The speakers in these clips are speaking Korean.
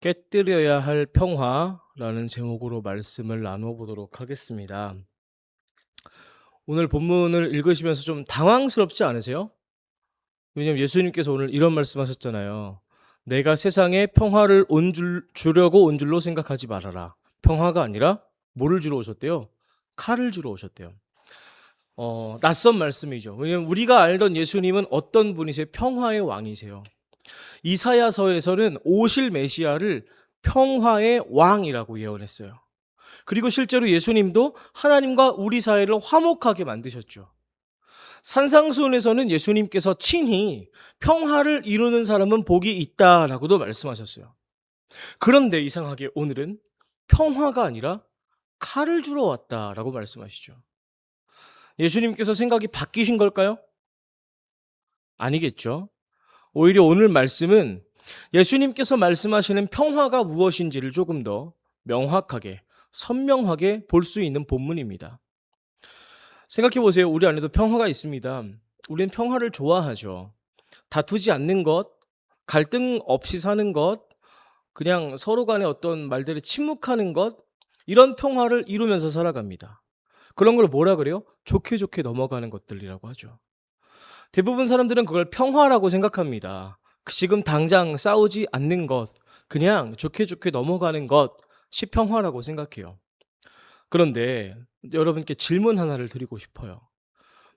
깨뜨려야 할 평화라는 제목으로 말씀을 나누어 보도록 하겠습니다. 오늘 본문을 읽으시면서 좀 당황스럽지 않으세요? 왜냐면 예수님께서 오늘 이런 말씀하셨잖아요. 내가 세상에 평화를 주려고 온 줄로 생각하지 말아라. 평화가 아니라 뭐를 주러 오셨대요? 칼을 주러 오셨대요. 낯선 말씀이죠. 왜냐면 우리가 알던 예수님은 어떤 분이세요? 평화의 왕이세요. 이사야서에서는 오실 메시아를 평화의 왕이라고 예언했어요. 그리고 실제로 예수님도 하나님과 우리 사이를 화목하게 만드셨죠. 산상수훈에서는 예수님께서 친히 평화를 이루는 사람은 복이 있다라고도 말씀하셨어요. 그런데 이상하게 오늘은 평화가 아니라 칼을 주러 왔다라고 말씀하시죠. 예수님께서 생각이 바뀌신 걸까요? 아니겠죠. 오히려 오늘 말씀은 예수님께서 말씀하시는 평화가 무엇인지를 조금 더 명확하게, 선명하게 볼 수 있는 본문입니다. 생각해 보세요. 우리 안에도 평화가 있습니다. 우리는 평화를 좋아하죠. 다투지 않는 것, 갈등 없이 사는 것, 그냥 서로 간에 어떤 말들에 침묵하는 것, 이런 평화를 이루면서 살아갑니다. 그런 걸 뭐라 그래요? 좋게 좋게 넘어가는 것들이라고 하죠. 대부분 사람들은 그걸 평화라고 생각합니다. 지금 당장 싸우지 않는 것, 그냥 좋게 좋게 넘어가는 것이 평화라고 생각해요. 그런데 여러분께 질문 하나를 드리고 싶어요.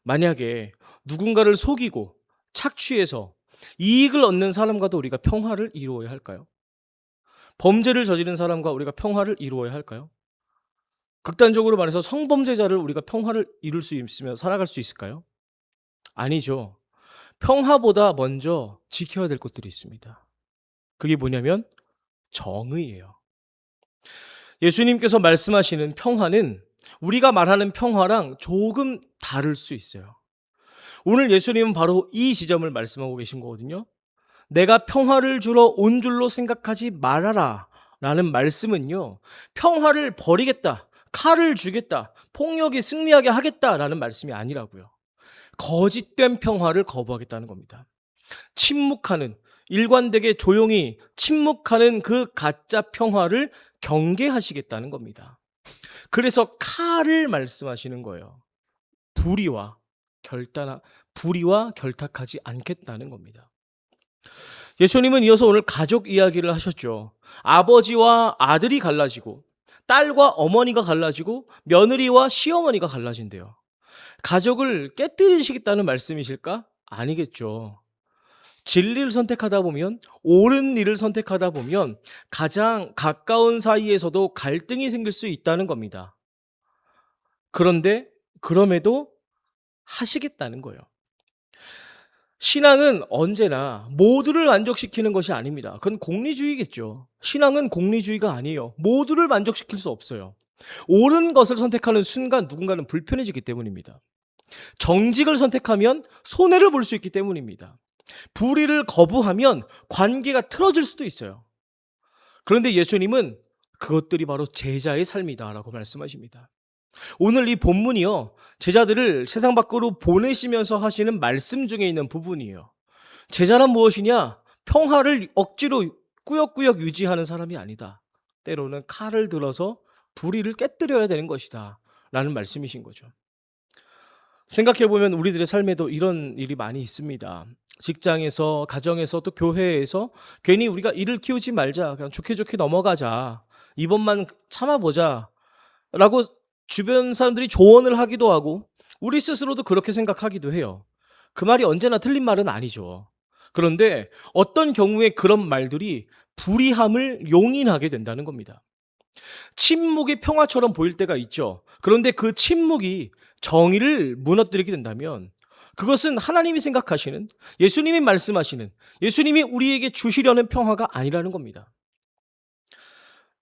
만약에 누군가를 속이고 착취해서 이익을 얻는 사람과도 우리가 평화를 이루어야 할까요? 범죄를 저지른 사람과 우리가 평화를 이루어야 할까요? 극단적으로 말해서 성범죄자를 우리가 평화를 이룰 수 있으며 살아갈 수 있을까요? 아니죠. 평화보다 먼저 지켜야 될 것들이 있습니다. 그게 뭐냐면 정의예요. 예수님께서 말씀하시는 평화는 우리가 말하는 평화랑 조금 다를 수 있어요. 오늘 예수님은 바로 이 지점을 말씀하고 계신 거거든요. 내가 평화를 주러 온 줄로 생각하지 말아라 라는 말씀은요, 평화를 버리겠다, 칼을 주겠다, 폭력이 승리하게 하겠다라는 말씀이 아니라고요. 거짓된 평화를 거부하겠다는 겁니다. 침묵하는, 일관되게 조용히 침묵하는 그 가짜 평화를 경계하시겠다는 겁니다. 그래서 칼을 말씀하시는 거예요. 불의와 결탁하지 않겠다는 겁니다. 예수님은 이어서 오늘 가족 이야기를 하셨죠. 아버지와 아들이 갈라지고 딸과 어머니가 갈라지고 며느리와 시어머니가 갈라진대요. 가족을 깨뜨리시겠다는 말씀이실까? 아니겠죠. 진리를 선택하다 보면, 옳은 일을 선택하다 보면 가장 가까운 사이에서도 갈등이 생길 수 있다는 겁니다. 그럼에도 하시겠다는 거예요. 신앙은 언제나 모두를 만족시키는 것이 아닙니다. 그건 공리주의겠죠. 신앙은 공리주의가 아니에요. 모두를 만족시킬 수 없어요. 옳은 것을 선택하는 순간 누군가는 불편해지기 때문입니다. 정직을 선택하면 손해를 볼 수 있기 때문입니다. 불의를 거부하면 관계가 틀어질 수도 있어요. 그런데 예수님은 그것들이 바로 제자의 삶이다라고 말씀하십니다. 오늘 이 본문이요, 제자들을 세상 밖으로 보내시면서 하시는 말씀 중에 있는 부분이에요. 제자란 무엇이냐? 평화를 억지로 꾸역꾸역 유지하는 사람이 아니다. 때로는 칼을 들어서 불의를 깨뜨려야 되는 것이다 라는 말씀이신 거죠. 생각해보면 우리들의 삶에도 이런 일이 많이 있습니다. 직장에서, 가정에서, 또 교회에서 괜히 우리가 일을 키우지 말자, 그냥 좋게 좋게 넘어가자, 이번만 참아보자 라고 주변 사람들이 조언을 하기도 하고 우리 스스로도 그렇게 생각하기도 해요. 그 말이 언제나 틀린 말은 아니죠. 그런데 어떤 경우에 그런 말들이 불의함을 용인하게 된다는 겁니다. 침묵이 평화처럼 보일 때가 있죠. 그런데 그 침묵이 정의를 무너뜨리게 된다면 그것은 하나님이 생각하시는, 예수님이 말씀하시는, 예수님이 우리에게 주시려는 평화가 아니라는 겁니다.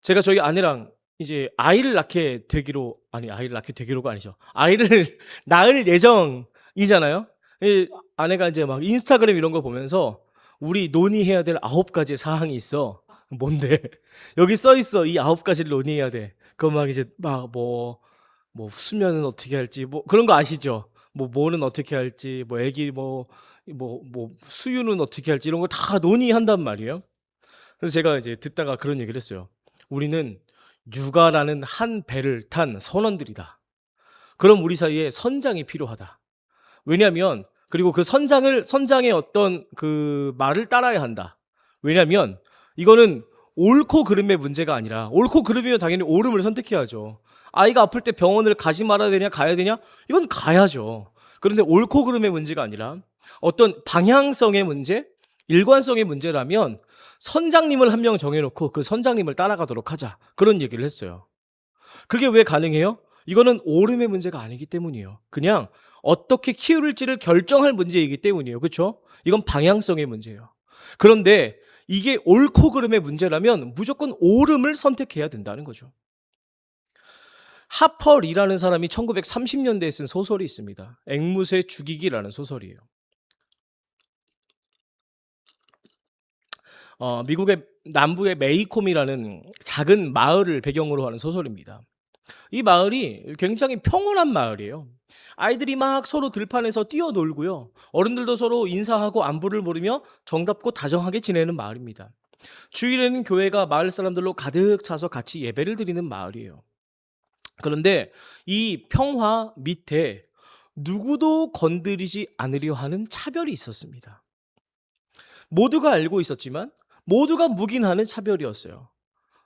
제가 저희 아내랑 이제 아이를 낳게 되기로가 아니죠. 아이를 낳을 예정이잖아요. 아내가 이제 막 인스타그램 이런 거 보면서 우리 논의해야 될 9가지 사항이 있어. 뭔데? 여기 써 있어. 이 9가지를 논의해야 돼. 그거 막 이제 막 뭐 수면은 어떻게 할지 뭐 그런 거 아시죠? 뭐는 어떻게 할지, 애기 수유는 어떻게 할지 이런 거 다 논의한단 말이에요. 그래서 제가 이제 듣다가 그런 얘기를 했어요. "우리는 육아라는 한 배를 탄 선원들이다. 그럼 우리 사이에 선장이 필요하다." 왜냐하면 그리고 그 선장의 어떤 그 말을 따라야 한다. 왜냐하면 이거는 옳고 그름의 문제가 아니라 옳고 그름이면 당연히 옳음을 선택해야죠. 아이가 아플 때 병원을 가지 말아야 되냐 가야 되냐? 이건 가야죠. 그런데 옳고 그름의 문제가 아니라 어떤 방향성의 문제, 일관성의 문제라면 선장님을 한 명 정해 놓고 그 선장님을 따라가도록 하자. 그런 얘기를 했어요. 그게 왜 가능해요? 이거는 옳음의 문제가 아니기 때문이에요. 그냥 어떻게 키울지를 결정할 문제이기 때문이에요. 그렇죠? 이건 방향성의 문제예요. 그런데 이게 옳고 그름의 문제라면 무조건 옳음을 선택해야 된다는 거죠. 하펄이라는 사람이 1930년대에 쓴 소설이 있습니다. 앵무새 죽이기라는 소설이에요. 미국의 남부의 메이콤이라는 작은 마을을 배경으로 하는 소설입니다. 이 마을이 굉장히 평온한 마을이에요. 아이들이 막 서로 들판에서 뛰어놀고요. 어른들도 서로 인사하고 안부를 물으며 정답고 다정하게 지내는 마을입니다. 주일에는 교회가 마을 사람들로 가득 차서 같이 예배를 드리는 마을이에요. 그런데 이 평화 밑에 누구도 건드리지 않으려 하는 차별이 있었습니다. 모두가 알고 있었지만 모두가 묵인하는 차별이었어요.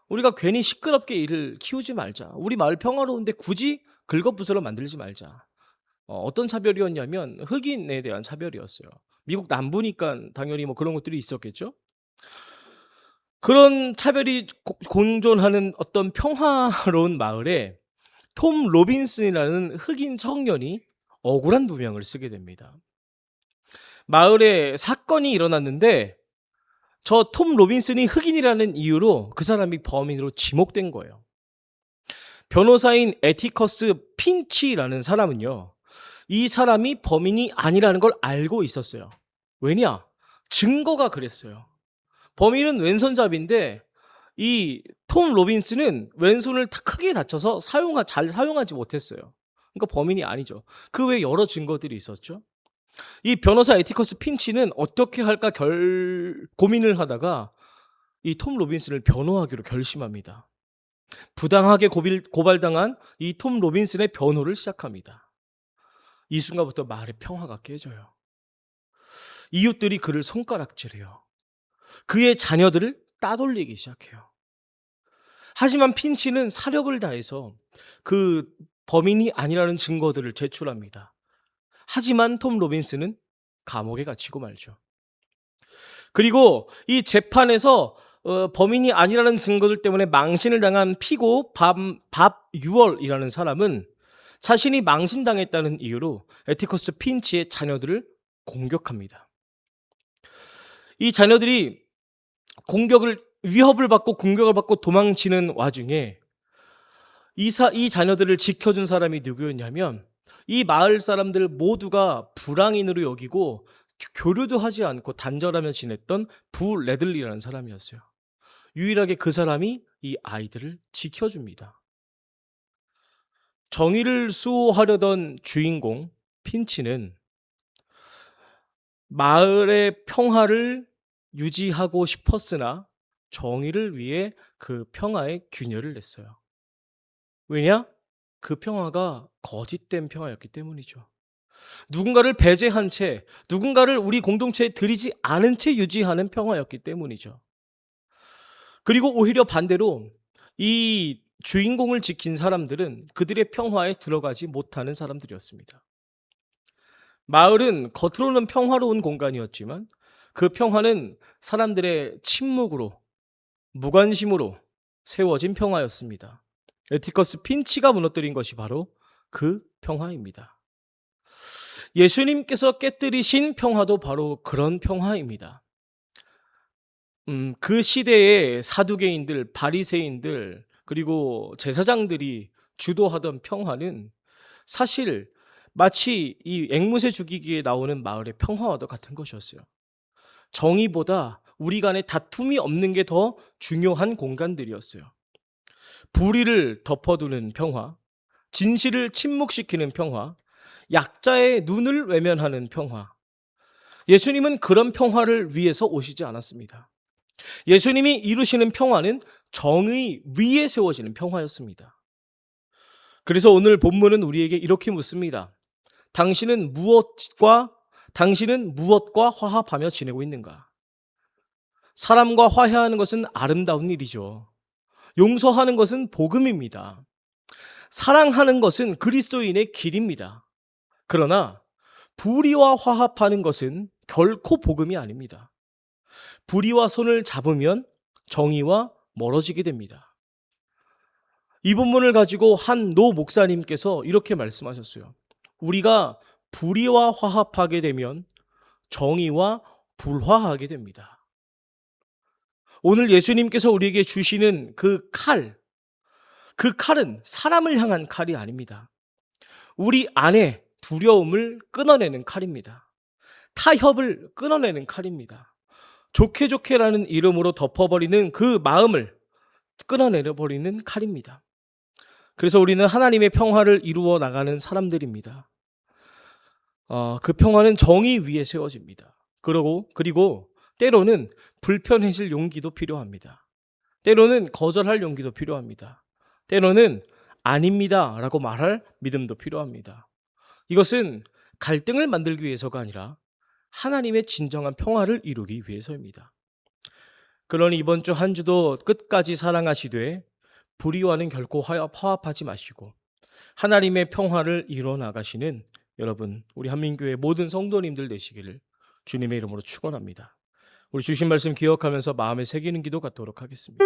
우리가 괜히 시끄럽게 일을 키우지 말자. 우리 마을 평화로운데 굳이 긁어부스러 만들지 말자. 어떤 차별이었냐면 흑인에 대한 차별이었어요. 미국 남부니까 당연히 뭐 그런 것들이 있었겠죠. 그런 차별이 공존하는 어떤 평화로운 마을에 톰 로빈슨이라는 흑인 청년이 억울한 누명을 쓰게 됩니다. 마을에 사건이 일어났는데 저 톰 로빈슨이 흑인이라는 이유로 그 사람이 범인으로 지목된 거예요. 변호사인 에티커스 핀치라는 사람은요, 이 사람이 범인이 아니라는 걸 알고 있었어요. 왜냐? 증거가 그랬어요. 범인은 왼손잡이인데 이 톰 로빈슨은 왼손을 크게 다쳐서 잘 사용하지 못했어요. 그러니까 범인이 아니죠. 그 외에 여러 증거들이 있었죠. 이 변호사 에티커스 핀치는 어떻게 할까 고민을 하다가 이 톰 로빈슨을 변호하기로 결심합니다. 부당하게 고발당한 이 톰 로빈슨의 변호를 시작합니다. 이 순간부터 마을의 평화가 깨져요. 이웃들이 그를 손가락질해요. 그의 자녀들을 따돌리기 시작해요. 하지만 핀치는 사력을 다해서 그 범인이 아니라는 증거들을 제출합니다. 하지만 톰 로빈슨은 감옥에 갇히고 말죠. 그리고 이 재판에서 범인이 아니라는 증거들 때문에 망신을 당한 피고 밥 유얼이라는 사람은 자신이 망신당했다는 이유로 에티커스 핀치의 자녀들을 공격합니다. 이 자녀들이 위협을 받고 공격을 받고 도망치는 와중에 이 자녀들을 지켜준 사람이 누구였냐면 이 마을 사람들 모두가 불황인으로 여기고 교류도 하지 않고 단절하며 지냈던 부 레들리라는 사람이었어요. 유일하게 그 사람이 이 아이들을 지켜줍니다. 정의를 수호하려던 주인공 핀치는 마을의 평화를 유지하고 싶었으나 정의를 위해 그 평화에 균열을 냈어요. 왜냐? 그 평화가 거짓된 평화였기 때문이죠. 누군가를 배제한 채, 누군가를 우리 공동체에 들이지 않은 채 유지하는 평화였기 때문이죠. 그리고 오히려 반대로 이 주인공을 지킨 사람들은 그들의 평화에 들어가지 못하는 사람들이었습니다. 마을은 겉으로는 평화로운 공간이었지만 그 평화는 사람들의 침묵으로, 무관심으로 세워진 평화였습니다. 에티커스 핀치가 무너뜨린 것이 바로 그 평화입니다. 예수님께서 깨뜨리신 평화도 바로 그런 평화입니다. 그 시대의 사두개인들, 바리새인들, 그리고 제사장들이 주도하던 평화는 사실 마치 이 앵무새 죽이기에 나오는 마을의 평화와도 같은 것이었어요. 정의보다 우리 간에 다툼이 없는 게 더 중요한 공간들이었어요. 불의를 덮어두는 평화, 진실을 침묵시키는 평화, 약자의 눈을 외면하는 평화. 예수님은 그런 평화를 위해서 오시지 않았습니다. 예수님이 이루시는 평화는 정의 위에 세워지는 평화였습니다. 그래서 오늘 본문은 우리에게 이렇게 묻습니다. 당신은 무엇과 화합하며 지내고 있는가? 사람과 화해하는 것은 아름다운 일이죠. 용서하는 것은 복음입니다. 사랑하는 것은 그리스도인의 길입니다. 그러나 불의와 화합하는 것은 결코 복음이 아닙니다. 불의와 손을 잡으면 정의와 멀어지게 됩니다. 이 본문을 가지고 한 노 목사님께서 이렇게 말씀하셨어요. 우리가 불의와 화합하게 되면 정의와 불화하게 됩니다. 오늘 예수님께서 우리에게 주시는 그 칼은 사람을 향한 칼이 아닙니다. 우리 안에 두려움을 끊어내는 칼입니다. 타협을 끊어내는 칼입니다. 좋게라는 이름으로 덮어버리는 그 마음을 끊어내버리는 칼입니다. 그래서 우리는 하나님의 평화를 이루어 나가는 사람들입니다. 그 평화는 정의 위에 세워집니다. 그리고 때로는 불편해질 용기도 필요합니다. 때로는 거절할 용기도 필요합니다. 때로는 아닙니다 라고 말할 믿음도 필요합니다. 이것은 갈등을 만들기 위해서가 아니라 하나님의 진정한 평화를 이루기 위해서입니다. 그러니 이번 주 한 주도 끝까지 사랑하시되 불의와는 결코 화합하지 마시고 하나님의 평화를 이루어 나가시는 여러분, 우리 한민교회 모든 성도님들 되시기를 주님의 이름으로 축원합니다. 우리 주신 말씀 기억하면서 마음에 새기는 기도 갖도록 하겠습니다.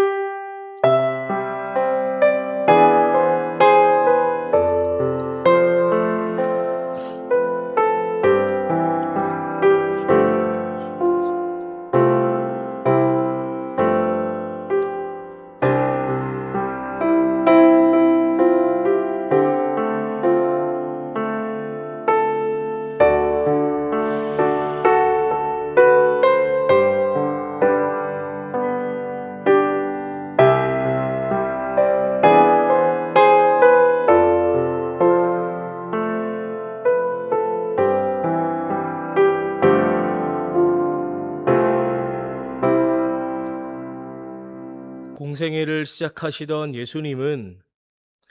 공생애를 시작하시던 예수님은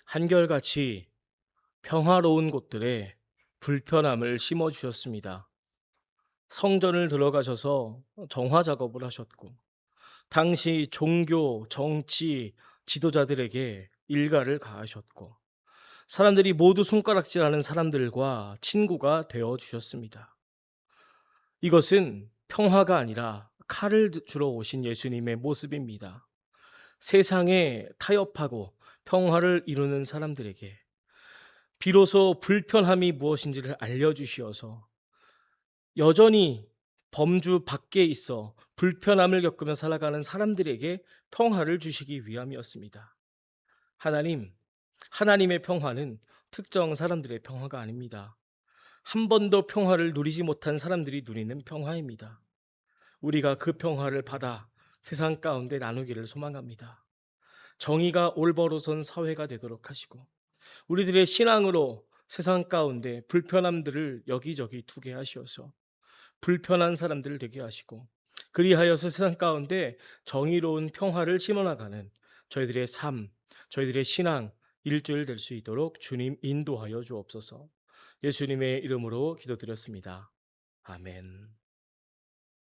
한결같이 평화로운 곳들에 불편함을 심어주셨습니다. 성전을 들어가셔서 정화 작업을 하셨고, 당시 종교, 정치, 지도자들에게 일가를 가하셨고, 사람들이 모두 손가락질하는 사람들과 친구가 되어 주셨습니다. 이것은 평화가 아니라 칼을 주러 오신 예수님의 모습입니다. 세상에 타협하고 평화를 이루는 사람들에게 비로소 불편함이 무엇인지를 알려주시어서 여전히 범주 밖에 있어 불편함을 겪으며 살아가는 사람들에게 평화를 주시기 위함이었습니다. 하나님의 평화는 특정 사람들의 평화가 아닙니다. 한 번도 평화를 누리지 못한 사람들이 누리는 평화입니다. 우리가 그 평화를 받아 세상 가운데 나누기를 소망합니다. 정의가 올바로선 사회가 되도록 하시고 우리들의 신앙으로 세상 가운데 불편함들을 여기저기 두게 하시어서 불편한 사람들을 되게 하시고 그리하여서 세상 가운데 정의로운 평화를 심어나가는 저희들의 삶, 저희들의 신앙 일주일 될 수 있도록 주님 인도하여 주옵소서. 예수님의 이름으로 기도드렸습니다. 아멘.